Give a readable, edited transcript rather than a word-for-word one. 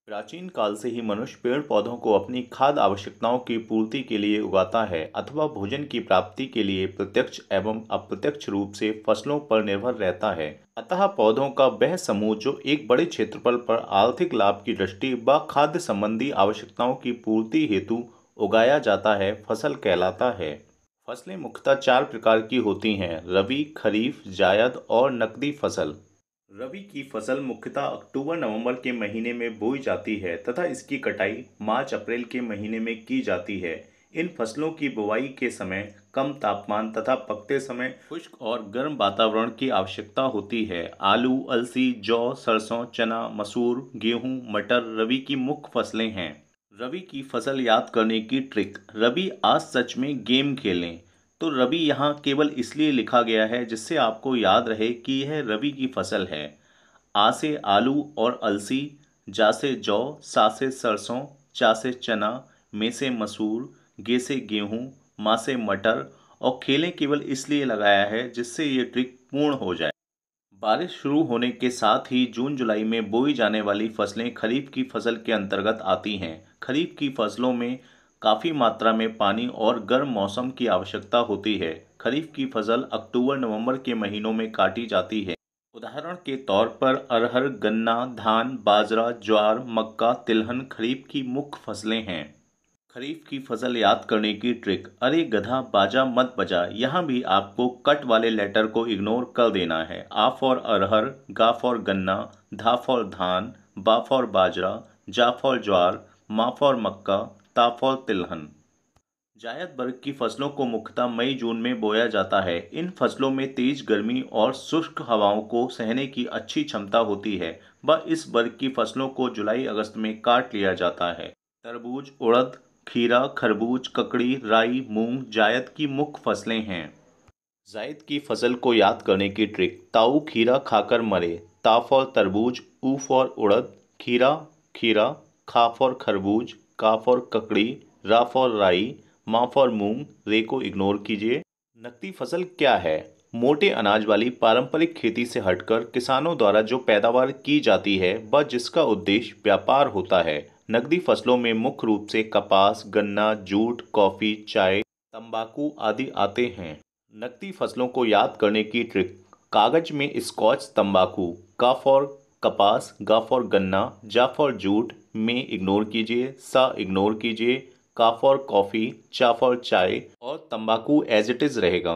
प्राचीन काल से ही मनुष्य पेड़ पौधों को अपनी खाद्य आवश्यकताओं की पूर्ति के लिए उगाता है अथवा भोजन की प्राप्ति के लिए प्रत्यक्ष एवं अप्रत्यक्ष रूप से फसलों पर निर्भर रहता है। अतः पौधों का वह समूह जो एक बड़े क्षेत्रफल पर आर्थिक लाभ की दृष्टि व खाद्य संबंधी आवश्यकताओं की पूर्ति हेतु उगाया जाता है, फसल कहलाता है। फसलें मुख्यतः चार प्रकार की होती हैं: रबी, खरीफ, जायद और नकदी फसल। रबी की फसल मुख्यतः अक्टूबर नवंबर के महीने में बोई जाती है तथा इसकी कटाई मार्च अप्रैल के महीने में की जाती है। इन फसलों की बुवाई के समय कम तापमान तथा पकते समय खुश्क और गर्म वातावरण की आवश्यकता होती है। आलू, अलसी, जौ, सरसों, चना, मसूर, गेहूं, मटर रबी की मुख्य फसलें हैं। रबी की फसल याद करने की ट्रिक: रबी आज सच में गेम खेलें। तो रबी यहाँ केवल इसलिए लिखा गया है जिससे आपको याद रहे कि यह रबी की फसल है। आ से आलू और अलसी, जा से जौ, सा से सरसों, चा से चना, में से मसूर, गे से गेहूँ, मा से मटर और खेलें केवल इसलिए लगाया है जिससे ये ट्रिक पूर्ण हो जाए। बारिश शुरू होने के साथ ही जून जुलाई में बोई जाने वाली फसलें खरीफ की फसल के अंतर्गत आती हैं। खरीफ की फसलों में काफ़ी मात्रा में पानी और गर्म मौसम की आवश्यकता होती है। खरीफ की फसल अक्टूबर नवंबर के महीनों में काटी जाती है। उदाहरण के तौर पर अरहर, गन्ना, धान, बाजरा, ज्वार, मक्का, तिलहन खरीफ की मुख्य फसलें हैं। खरीफ की फसल याद करने की ट्रिक: अरे गधा बाजा मत बजा, यहाँ भी आपको कट वाले लेटर को इग्नोर कर देना है। आ फॉर अरहर, गा फॉर गन्ना, धा फॉर धान, बा फॉर बाजरा, जा फॉर ज्वार, मा फॉर मक्का, ता फॉर तिलहन। जायद वर्ग की फसलों को मुख्यतः मई जून में बोया जाता है। इन फसलों में तेज गर्मी और शुष्क हवाओं को सहने की अच्छी क्षमता होती है व इस वर्ग की फसलों को जुलाई अगस्त में काट लिया जाता है। तरबूज, उड़द, खीरा, खरबूज, ककड़ी, राई, मूंग जायद की मुख्य फसलें हैं। जायद की फसल को याद करने की ट्रिक: ताऊ खीरा खाकर मरे। ता फॉर तरबूज, ऊ फॉर उड़द, खीरा खीरा, खा फॉर खरबूज, का फॉर ककड़ी, रा फॉर राई, मा फॉर मूंग, रे को इग्नोर कीजिए। नकदी फसल क्या है? मोटे अनाज वाली पारंपरिक खेती से हटकर किसानों द्वारा जो पैदावार की जाती है व जिसका उद्देश्य व्यापार होता है। नकदी फसलों में मुख्य रूप से कपास, गन्ना, जूट, कॉफ़ी, चाय, तंबाकू आदि आते हैं। नकदी फसलों को याद करने की ट्रिक: कागज में स्कॉच तंबाकू, का फॉर कपास, गा फॉर गन्ना, जा फॉर जूट, में इग्नोर कीजिए, सा इग्नोर कीजिए, का फॉर कॉफ़ी, चा फॉर चाय और तंबाकू एज इट इज़ रहेगा।